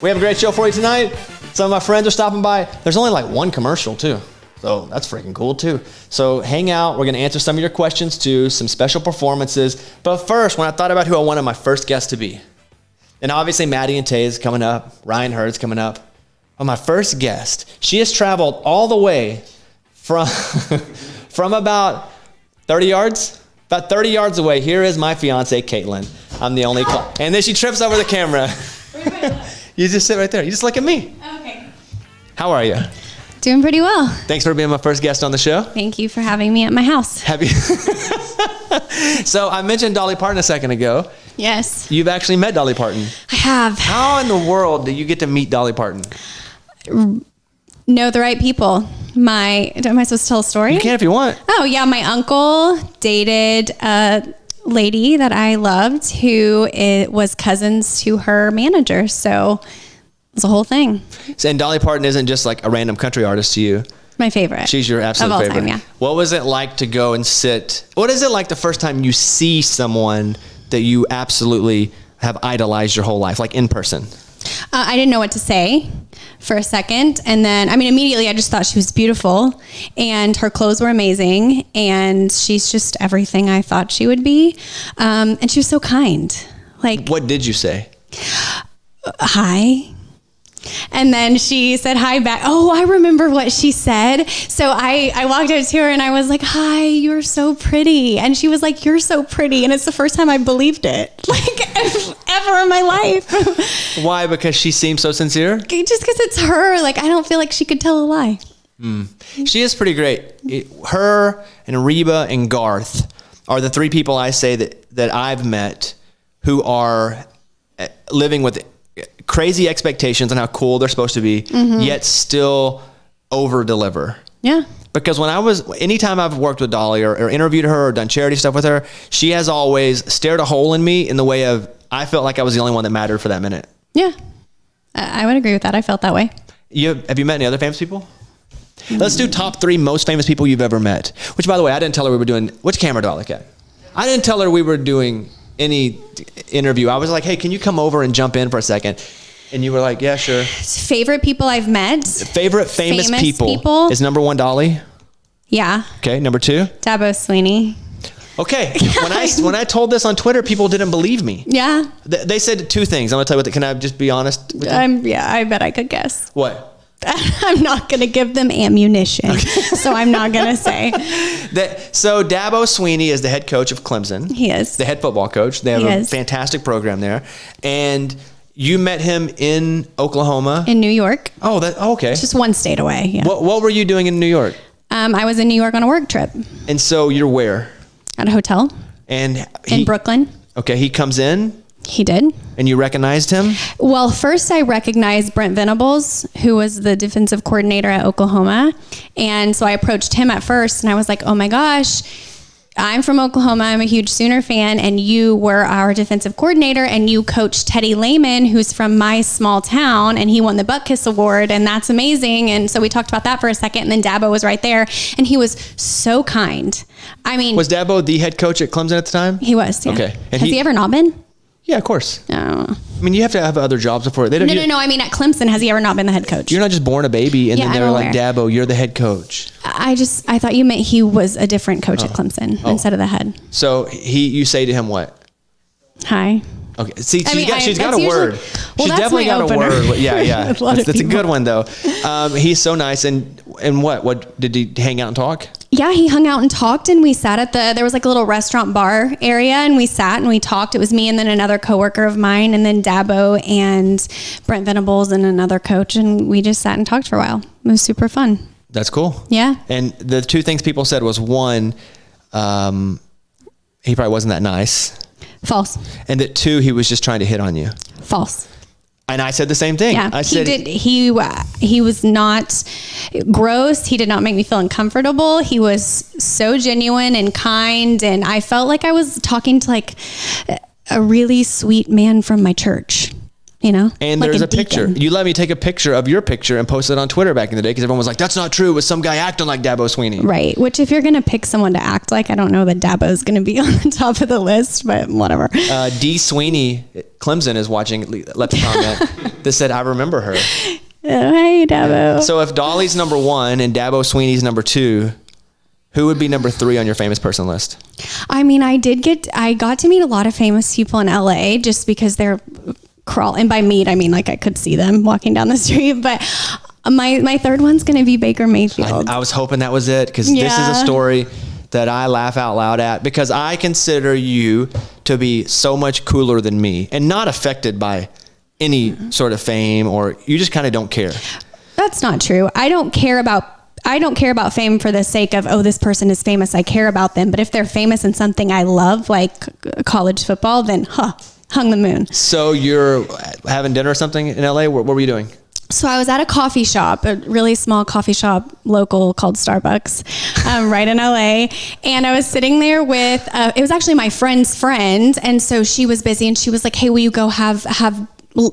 We have a great show for you tonight. Some of my friends are stopping by. There's only like one commercial too. So that's freaking cool too. So hang out. We're going to answer some of your questions too, some special performances. But first, when I thought about who I wanted my first guest to be, and obviously Maddie and Tay is coming up, Ryan Hurd's coming up. But my first guest, she has traveled all the way from, from about 30 yards. About 30 yards away. Here is my fiance, Caitlin. I'm the only and then she trips over the camera. You just sit right there. You just look at me. Okay. How are you? Doing pretty well. Thanks for being my first guest on the show. Thank you for having me at my house. Happy. So I mentioned Dolly Parton a second ago. Yes. You've actually met Dolly Parton. I have. How in the world did you get to meet Dolly Parton? Know the right people. Am I supposed to tell a story? You can if you want. Oh, yeah. My uncle dated a lady that I loved who was cousins to her manager. So it was a whole thing. And Dolly Parton isn't just like a random country artist to you. My favorite. She's your absolute of all favorite. Time, yeah. What was it like to go and sit? What is it like the first time you see someone that you absolutely have idolized your whole life, like in person? I didn't know what to say for a second. And then, immediately I just thought she was beautiful and her clothes were amazing. And she's just everything I thought she would be. And she was so kind. Like, what did you say? Hi. And then she said hi back. Oh, I remember what she said. So I walked up to her and I was like, hi, you're so pretty. And she was like, you're so pretty. And it's the first time I believed it, like ever in my life. Why? Because she seems so sincere? Just because it's her. Like, I don't feel like she could tell a lie. She is pretty great. Her and Reba and Garth are the three people I say that I've met who are living with crazy expectations on how cool they're supposed to be, yet still over deliver. Yeah. Because anytime I've worked with Dolly or interviewed her or done charity stuff with her, she has always stared a hole in me in the way of, I felt like I was the only one that mattered for that minute. Yeah. I would agree with that. I felt that way. Have you met any other famous people? Let's do top 3 most famous people you've ever met. Which, by the way, I didn't tell her we were doing, which camera do I look at? I didn't tell her we were doing any interview. I was like, hey, can you come over and jump in for a second? And you were like, yeah, sure. Favorite people I've met. Favorite famous people is number 1, Dolly. Yeah. Okay. Number 2? Dabo, Swinney. Okay. When I told this on Twitter, people didn't believe me. Yeah. They said 2 things. I'm going to tell you can I just be honest with you? Yeah, I bet I could guess. What? I'm not going to give them ammunition, so I'm not going to say. So Dabo Swinney is the head coach of Clemson. He is. The head football coach. They have a fantastic program there. And you met him in Oklahoma. In New York. Oh, okay. Just one state away. Yeah. What were you doing in New York? I was in New York on a work trip. And so you're where? At a hotel. And in Brooklyn. Okay, he comes in. He did. And you recognized him? Well, first I recognized Brent Venables, who was the defensive coordinator at Oklahoma. And so I approached him at first and I was like, oh my gosh, I'm from Oklahoma. I'm a huge Sooner fan. And you were our defensive coordinator and you coached Teddy Lehman, who's from my small town, and he won the Butt Kiss Award. And that's amazing. And so we talked about that for a second. And then Dabo was right there and he was so kind. Was Dabo the head coach at Clemson at the time? He was. Yeah. Okay. And has he ever not been? Yeah, of course. Oh. You have to have other jobs before. No. At Clemson, has he ever not been the head coach? You're not just born a baby and then they're like, Dabo, you're the head coach. I thought you meant he was a different coach at Clemson instead of the head. So you say to him what? Hi. Okay. See, she's got a word. Well, she's definitely got opener. a word. Yeah. That's a good one though. He's so nice. And what did he hang out and talk? Yeah, he hung out and talked, and we sat there was like a little restaurant bar area, and we sat and we talked. It was me and then another coworker of mine, and then Dabo and Brent Venables and another coach, and we just sat and talked for a while. It was super fun. That's cool. Yeah. And the 2 things people said was 1, he probably wasn't that nice. False. And that 2, he was just trying to hit on you. False. And I said the same thing. Yeah, I said he was not gross. He did not make me feel uncomfortable. He was so genuine and kind, and I felt like I was talking to like a really sweet man from my church. you know? And like there's a picture. deacon. You let me take a picture of your picture and post it on Twitter back in the day because everyone was like, that's not true. It was some guy acting like Dabo Swinney. Right. Which if you're going to pick someone to act like, I don't know that Dabo is going to be on the top of the list, but whatever. D. Sweeney, Clemson, is watching, left a comment that said, I remember her. Hey, Dabo. So if Dolly's number 1 and Dabo Sweeney's number 2, who would be number 3 on your famous person list? I mean, I got to meet a lot of famous people in LA just because they're and by meet, I mean, like I could see them walking down the street, but my third one's going to be Baker Mayfield. I was hoping that was it because this is a story that I laugh out loud at because I consider you to be so much cooler than me and not affected by any sort of fame, or you just kind of don't care. That's not true. I don't care about fame for the sake of, oh, this person is famous. I care about them. But if they're famous in something I love, like college football, then hung the moon. So you're having dinner or something in LA? What were you doing? So I was at a coffee shop, a really small coffee shop, local, called Starbucks, right in LA. And I was sitting there with, it was actually my friend's friend. And so she was busy and she was like, hey, will you go have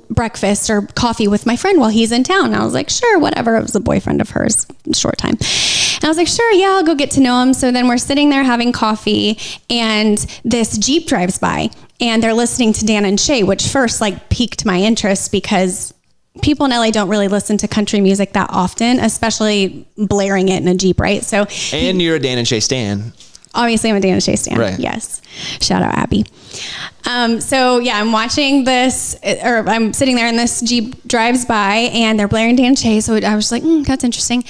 breakfast or coffee with my friend while he's in town? And I was like, sure, whatever. It was a boyfriend of hers, short time. And I was like, sure, yeah, I'll go get to know him. So then we're sitting there having coffee and this Jeep drives by and they're listening to Dan and Shay, which first like piqued my interest because people in LA don't really listen to country music that often, especially blaring it in a Jeep, right? So, and you're a Dan and Shay stan. Obviously, I'm a Dan and Shay stan. Right. Yes. Shout out Abby. So yeah, I'm watching this, or I'm sitting there and this Jeep drives by and they're blaring Dan and Shay. So I was like, that's interesting.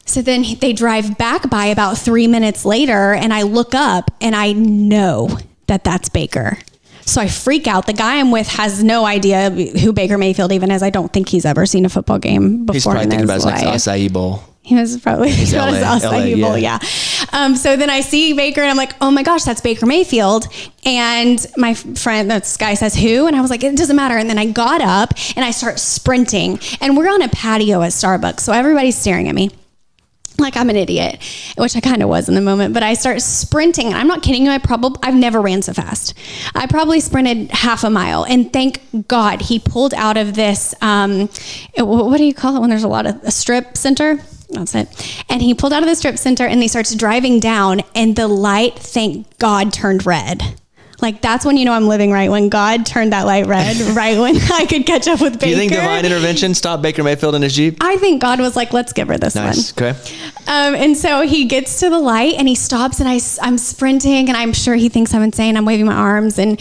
So then they drive back by about 3 minutes later and I look up and I know that that's Baker. So I freak out. The guy I'm with has no idea who Baker Mayfield even is. I don't think he's ever seen a football game before. He's probably thinking about his like acai bowl. He was probably his acai bowl, yeah. So then I see Baker and I'm like, oh my gosh, that's Baker Mayfield. And my friend, this guy says, who? And I was like, it doesn't matter. And then I got up and I start sprinting. And we're on a patio at Starbucks. So everybody's staring at me like I'm an idiot, which I kind of was in the moment, but I start sprinting and I'm not kidding you. I've never ran so fast. I probably sprinted half a mile and thank God he pulled out of this, what do you call it when there's a strip center? That's it. And he pulled out of the strip center and he starts driving down and the light, thank God, turned red. Like, that's when you know I'm living right, when God turned that light red, right when I could catch up with Baker. Do you think divine intervention stopped Baker Mayfield in his Jeep? I think God was like, let's give her this one. Okay. And so he gets to the light and he stops and I'm sprinting and I'm sure he thinks I'm insane. I'm waving my arms and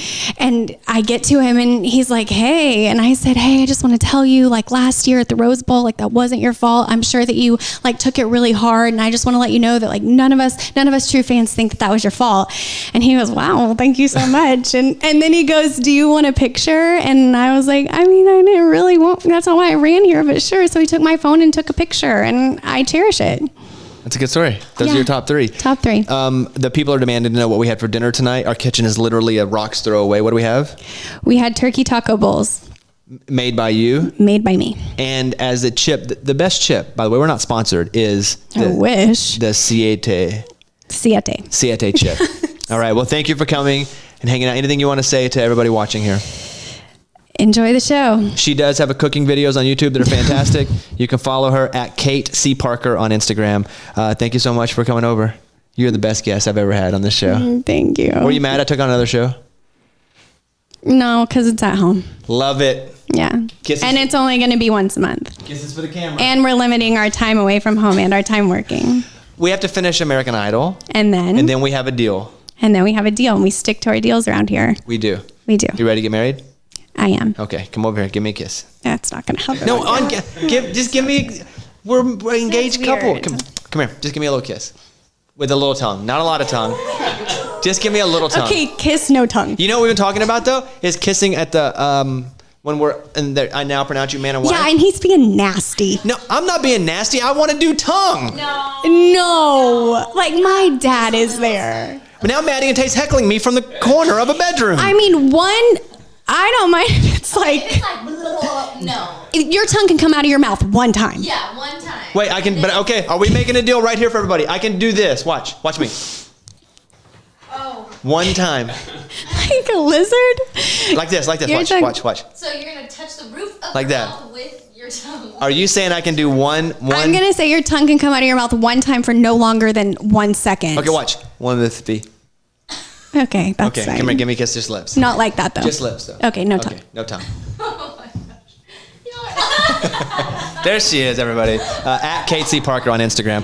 I get to him and he's like, hey. And I said, hey, I just want to tell you, like last year at the Rose Bowl, like that wasn't your fault. I'm sure that you like took it really hard. And I just want to let you know that like none of us true fans think that was your fault. And he goes, wow, thank you so much. And then he goes, do you want a picture? And I was like, I mean, I didn't really want, that's not why I ran here, but sure. So he took my phone and took a picture and I cherish it. That's a good story. Those are your top 3. Top 3. The people are demanding to know what we had for dinner tonight. Our kitchen is literally a rock's throw away. What do we have? We had turkey taco bowls. Made by you? Made by me. And as a chip, the best chip, by the way, we're not sponsored, is I wish. The Siete chip. All right. Well, thank you for coming and hanging out. Anything you want to say to everybody watching here? Enjoy the show. She does have cooking videos on YouTube that are fantastic. You can follow her at Kate C. Parker on Instagram. Thank you so much for coming over. You're the best guest I've ever had on this show. Thank you. Were you mad I took on another show? No, because it's at home. Love it. Yeah. Kisses. And it's only going to be once a month. Kisses for the camera. And we're limiting our time away from home and our time working. We have to finish American Idol. And then we have a deal. And then we have a deal, and we stick to our deals around here. We do. We do. You ready to get married? I am. Okay, come over here. Give me a kiss. That's not going to happen. No, just give me. We're engaged couple. Come here. Just give me a little kiss, with a little tongue. Not a lot of tongue. Just give me a little tongue. Okay, kiss, no tongue. You know what we've been talking about though is kissing at the when we're in there. I now pronounce you man and wife. Yeah, and he's being nasty. No, I'm not being nasty. I want to do tongue. No, like my dad is there. But now Maddie and Tate's heckling me from the corner of a bedroom. I mean, I don't mind if it's like no. Your tongue can come out of your mouth one time. Yeah, one time. Wait, I can, but okay, are we making a deal right here for everybody? I can do this. Watch me. Oh. One time. like a lizard? Like this. Your tongue- Watch. So you're gonna touch the roof of Like your that. mouth with your tongue. Are you saying I can do one? I'm going to say your tongue can come out of your mouth one time for no longer than 1 second. Okay, watch. 1 with B. Okay, that's Okay, fine. come here, give me a kiss, just lips. Not like that, though. Just lips, though. Okay, no tongue. Okay, no tongue. Oh my gosh. You know what? There she is, everybody. At Kate C. Parker on Instagram.